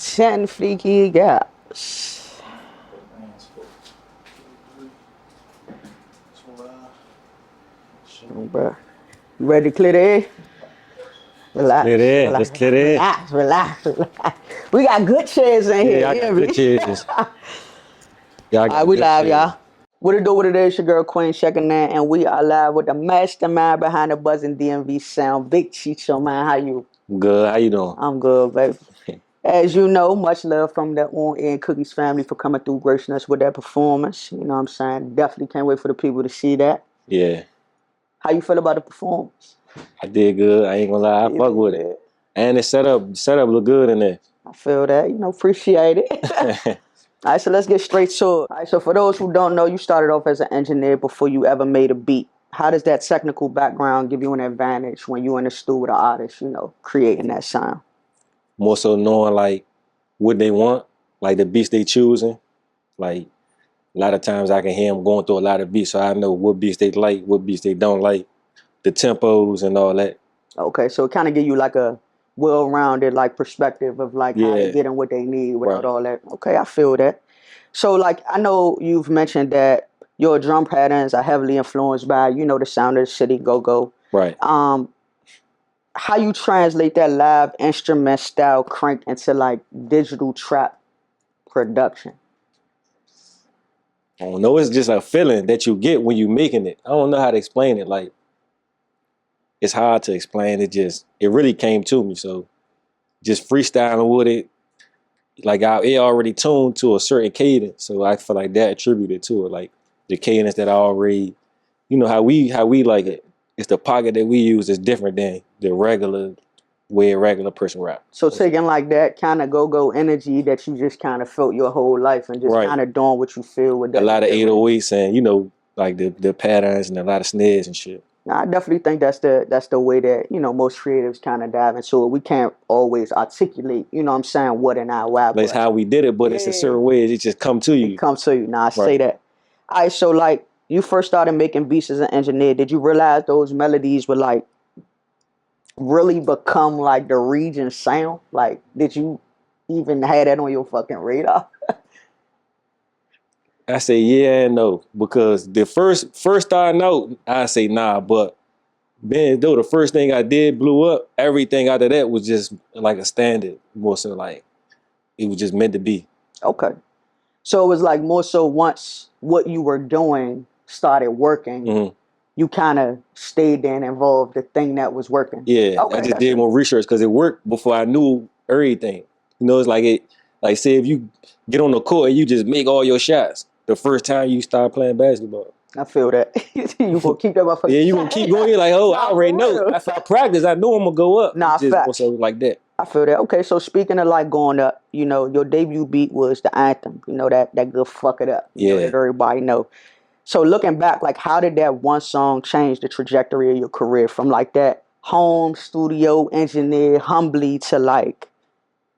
10 freaky girls. Bro. You ready to clear the air? Relax, Clear the air. relax, Let's clear the air. relax. We got good chairs in here. Yeah, I got good chairs. Yeah, I All got right, we good live, chairs. y'all. What it do, what it is, your girl Queen checking in, and we are live with the mastermind behind the buzzing DMV sound, Big Cheecho, man. How you? Good. How you doing? I'm good, baby. As you know, much love from the On Air Cookies family for coming through, gracing us with that performance. You know what I'm saying? Definitely can't wait for the people to see that. Yeah, How you feel about the performance? I did good. I ain't gonna lie. I fuck with it. And the setup look good in there. I feel that. Appreciate it. All right, so let's get straight to it. All right, so for those who don't know, you started off as an engineer before you ever made a beat. How does that technical background give you an advantage when you're in the studio with an artist, creating that sound? More so knowing like what they want, like the beats they choosing. Like a lot of times I can hear them going through a lot of beats, so I know what beats they like, what beats they don't like, the tempos and all that. Okay, so it kind of give you like a well-rounded like perspective of like how they getting what they need without all that. Okay, I feel that. So like I know you've mentioned that your drum patterns are heavily influenced by the sound of the city go-go. Right. How you translate that live instrument style crank into like digital trap production? I don't know. It's just a feeling that you get when you making it. I don't know how to explain it. Like it's hard to explain. It really came to me. So just freestyling with it. Like it already tuned to a certain cadence. So I feel like that attributed to it. Like the cadence that I already, how we like it. It's the pocket that we use is different than the regular way a regular person rap. So taking like that kind of go-go energy that you just kind of felt your whole life and just kind of doing what you feel with that. A lot of 808s and like the patterns and a lot of snares and shit. I definitely think that's the way that most creatives kind of dive into it. We can't always articulate, what in our rap. That's how we did it, but it's a certain way it just come to you. It comes to you. Now I say that. All right, so like you first started making beats as an engineer. Did you realize those melodies would like really become like the region sound? Like, did you even have that on your fucking radar? I say yeah and no, because the first starting out, I say nah, but then though the first thing I did blew up, everything after that was just like a standard, more so like it was just meant to be. Okay, so it was like more so once what you were doing started working, you kind of stayed there and involved the thing that was working. Yeah, okay, I just did more research because it worked before I knew everything. It's like say if you get on the court and you just make all your shots the first time you start playing basketball. I feel that. You gonna keep that motherfucker. Yeah, you gonna keep going. You're like, oh, I already know. If I practice, I know I'm gonna go up. Nah, just so like that. I feel that. Okay, so speaking of like going up, your debut beat was the anthem. That good fuck it up. That everybody know. So looking back, like how did that one song change the trajectory of your career from like that home studio engineer humbly to like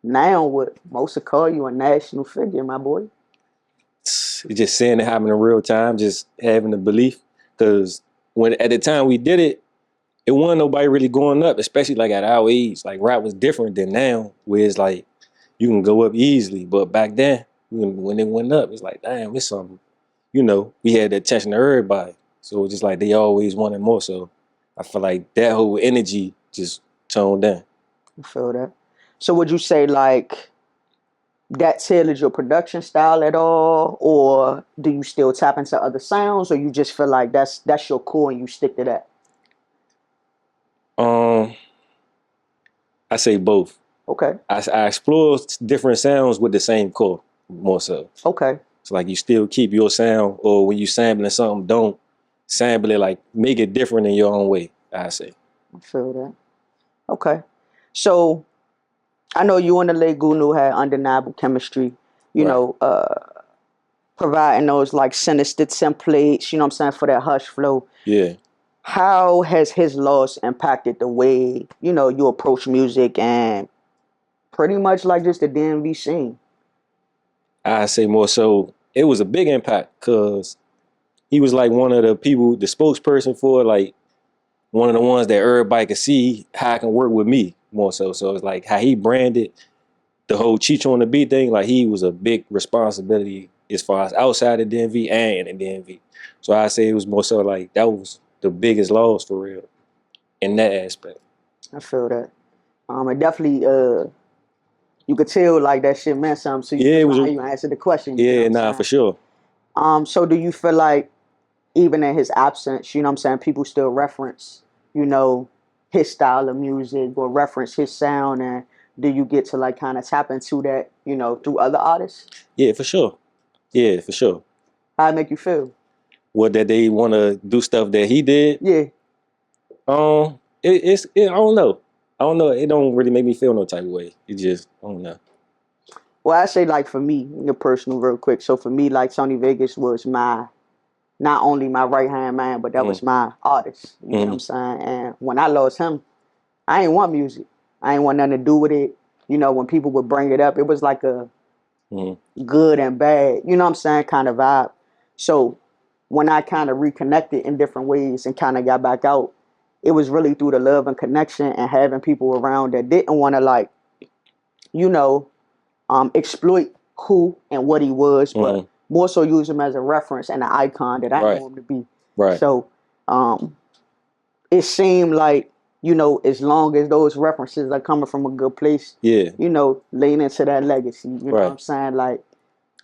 now what most would call you a national figure, my boy? It's just seeing it happen in real time, just having the belief. Because when at the time we did it, it wasn't nobody really going up, especially like at our age. Like rap was different than now, where it's like you can go up easily. But back then, when it went up, it's like, damn, it's something. We had the attention of everybody. So it was just like they always wanted more. So I feel like that whole energy just toned down. I feel that. So would you say like that tailored your production style at all? Or do you still tap into other sounds? Or you just feel like that's your core and you stick to that? I say both. Okay. I explore different sounds with the same core, more so. Okay. It's like you still keep your sound, or when you sampling something, don't sample it, like make it different in your own way, I say. I feel that. Okay. So I know you and the late Gunu had undeniable chemistry, providing those like sinister templates, for that hush flow. Yeah. How has his loss impacted the way, you approach music and pretty much like just the DMV scene? I say more so, it was a big impact because he was like one of the people, the spokesperson for like one of the ones that everybody could see how I can work with me more so. So it's like how he branded the whole Cheecho on the beat thing, like he was a big responsibility as far as outside the DMV and in the DMV. So I say it was more so like that was the biggest loss for real in that aspect. I feel that. It definitely you could tell like that shit meant something. So Yeah, it was how you answered the question. Yeah, nah, for sure. So do you feel like even in his absence, you know what I'm saying, people still reference, you know, his style of music or reference his sound, and do you get to like kind of tap into that, you know, through other artists? Yeah, for sure. Yeah, for sure. How it make you feel? What, that they want to do stuff that he did? Yeah. I don't know. I don't know. It don't really make me feel no type of way. It just, I don't know. Well, I say like for me, your personal real quick. So for me, like Tony Vegas was my, not only my right hand man, but that was my artist. You know what I'm saying? And when I lost him, I ain't want music. I ain't want nothing to do with it. You know, when people would bring it up, it was like a good and bad, you know what I'm saying, kind of vibe. So when I kind of reconnected in different ways and kind of got back out, it was really through the love and connection and having people around that didn't want to like, you know, exploit who and what he was, but more so use him as a reference and an icon that I know him to be. Right. So it seemed like, you know, as long as those references are coming from a good place, you know, laying into that legacy, you know what I'm saying? Like,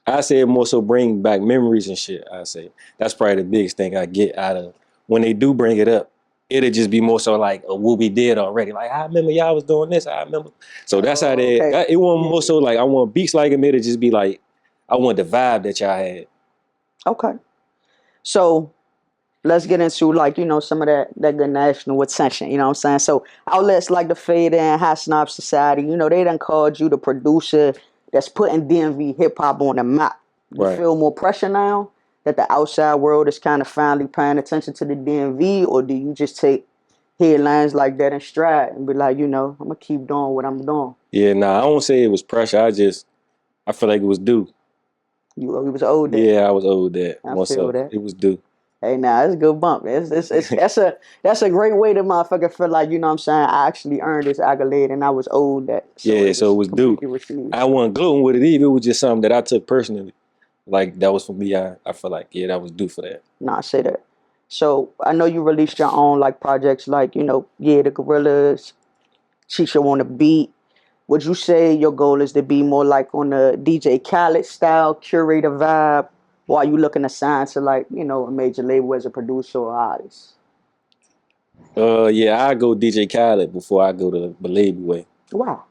I say it more so bring back memories and shit. I say that's probably the biggest thing I get out of when they do bring it up. It'll just be more so like a what we did already. Like, I remember y'all was doing this. I remember. So that's how they. It wasn't more so like I want beats like him. It'll just be like I want the vibe that y'all had. Okay. So let's get into like, you know, some of that good national attention. You know what I'm saying? So outlets like the Fader and Hot Snob Society, you know, they done called you the producer that's putting DMV hip hop on the map. You feel more pressure now that the outside world is kind of finally paying attention to the DMV, or do you just take headlines like that in stride and be like, you know, I'm gonna keep doing what I'm doing? Yeah, nah, I won't say it was pressure. I feel like it was due. You was owed that. Yeah, I was owed that. I feel that. It was due. Hey, nah, it's a good bump. That's a great way to motherfucker feel like, you know what I'm saying, I actually earned this accolade and I was owed that. So it was due. I wasn't gloating with it either. It was just something that I took personally. Like, that was for me. I feel like, yeah, that was due for that. Nah, I say that. So I know you released your own like projects like, you know, the Gorillas, Cheecho on the Beat. Would you say your goal is to be more like on the DJ Khaled style, curator vibe, or are you looking to sign to like, you know, a major label as a producer or artist? Yeah, I go DJ Khaled before I go to the label way. Wow.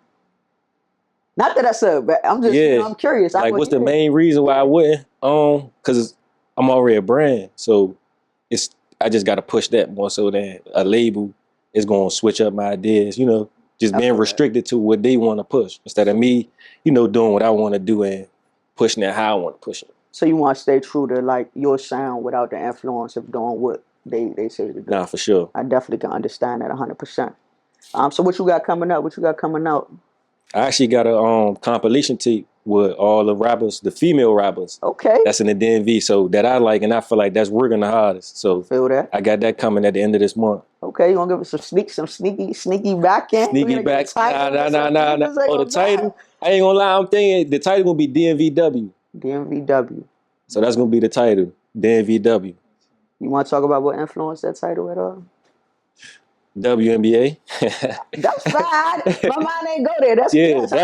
Not that that's I'm just, you know, I'm curious. Like, what's the main reason why I wouldn't? Because I'm already a brand, so I just got to push that more so than a label is going to switch up my ideas, you know, just being restricted to what they want to push instead of me, you know, doing what I want to do and pushing it how I want to push it. So you want to stay true to like your sound without the influence of doing what they say to do? Nah, for sure. I definitely can understand that 100%. So what you got coming up? What you got coming out? I actually got a compilation tape with all the rappers, the female rappers. Okay. That's in the DMV, so that I like, and I feel like that's working the hardest. So feel that. I got that coming at the end of this month. Okay, you want to give us some sneaky back end? Sneaky back. Nah. Oh, the title? I ain't gonna lie, I'm thinking the title gonna be DMVW. DMVW. So that's gonna be the title, DMVW. You want to talk about what influenced that title at all? WNBA. That's fine. My mind ain't go there. That's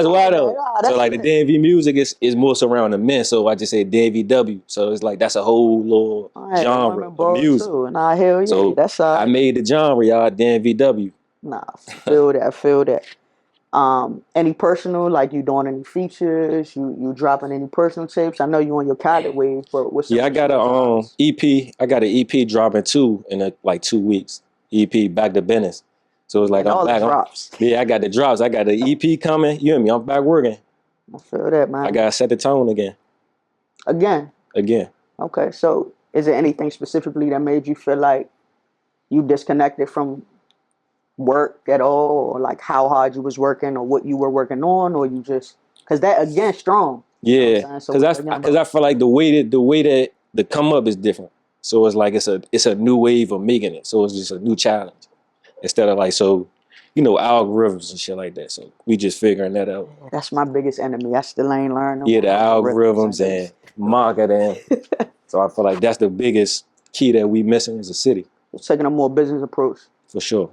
why though. So like the DMV music is more surrounding men. So I just say DMVW. So it's like that's a whole little genre of music. Nah, hell yeah. So that's I made the genre, y'all, DMVW. Nah, feel that. Any personal, like you doing any features? You dropping any personal tapes? I know you on your Khaled wave, but what's I got a EP. I got an EP dropping too in like 2 weeks. EP back to business. So it's like I'm back. I got the drops. I got the EP coming. You hear me? I'm back working. I feel that, man. I gotta set the tone again. Again. Okay. So is there anything specifically that made you feel like you disconnected from work at all, or like how hard you was working, or what you were working on, or you just because that again strong? Yeah, because I feel like the way that the come up is different. So it's like it's a new wave of making it. So it's just a new challenge instead of like, so algorithms and shit like that. So we just figuring that out. That's my biggest enemy. I still ain't learned. Yeah, the algorithms and marketing. So I feel like that's the biggest key that we missing as a city. It's taking a more business approach. For sure.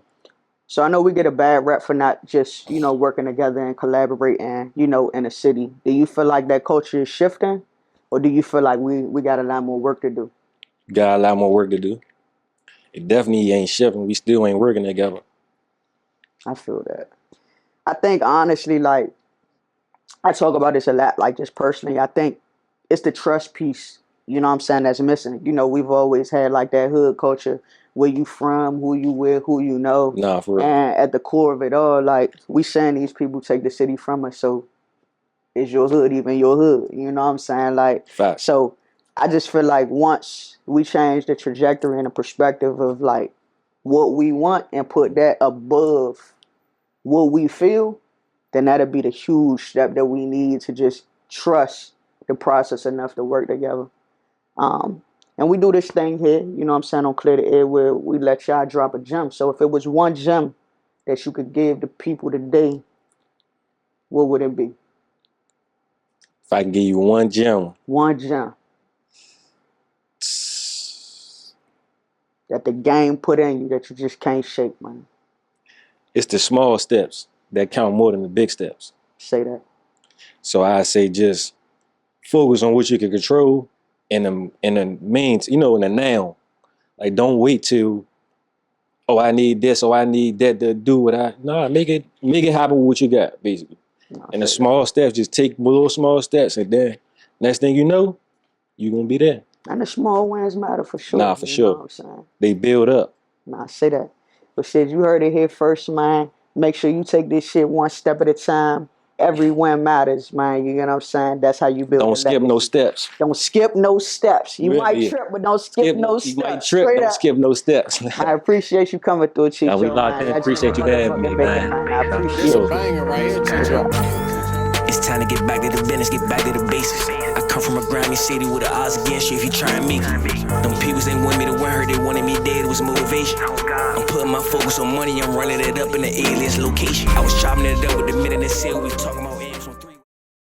So I know we get a bad rep for not just, working together and collaborating, in a city. Do you feel like that culture is shifting? Or do you feel like we got a lot more work to do? Got a lot more work to do. It definitely ain't shifting. We still ain't working together. I feel that. I think, honestly, like, I talk about this a lot, like, just personally. I think it's the trust piece, that's missing. We've always had, like, that hood culture. Where you from, who you with, who you know. Nah, for real. And at the core of it all, like, we saying these people take the city from us, so is your hood even your hood? You know what I'm saying? Like, fact. So I just feel like once we change the trajectory and the perspective of, like, what we want and put that above what we feel, then that'll be the huge step that we need to just trust the process enough to work together. And we do this thing here, on Clear the Air, where we let y'all drop a gem. So if it was one gem that you could give the people today, what would it be? If I can give you one gem. One gem. That the game put in you that you just can't shake, man. It's the small steps that count more than the big steps. Say that. So I say just focus on what you can control. In the means, in the now. Like, don't wait till, I need this, I need that to do what make it happen with what you got, basically. And the small steps, just take little small steps, and then next thing you know, you're gonna be there. And the small wins matter for sure. Nah, for sure. Know what I'm saying? They build up. Nah, say that. But shit, you heard it here first, man. Make sure you take this shit one step at a time. Every win matters, man. You know what I'm saying? That's how you build. Don't skip no steps. Don't skip no steps. You might trip, but don't skip no steps. You might trip, don't skip no steps. I appreciate you coming through, Cheecho. We locked in. Appreciate you having me, man. I appreciate it. It's time to get back to the business, get back to the basics. I come from a grimy city with the odds against you if you try and make it. Them peoples ain't want me to win her, they wanted me dead, it was motivation. I'm putting my focus on money, I'm running it up in the alias location. I was chopping it up with the minute and said we was talking about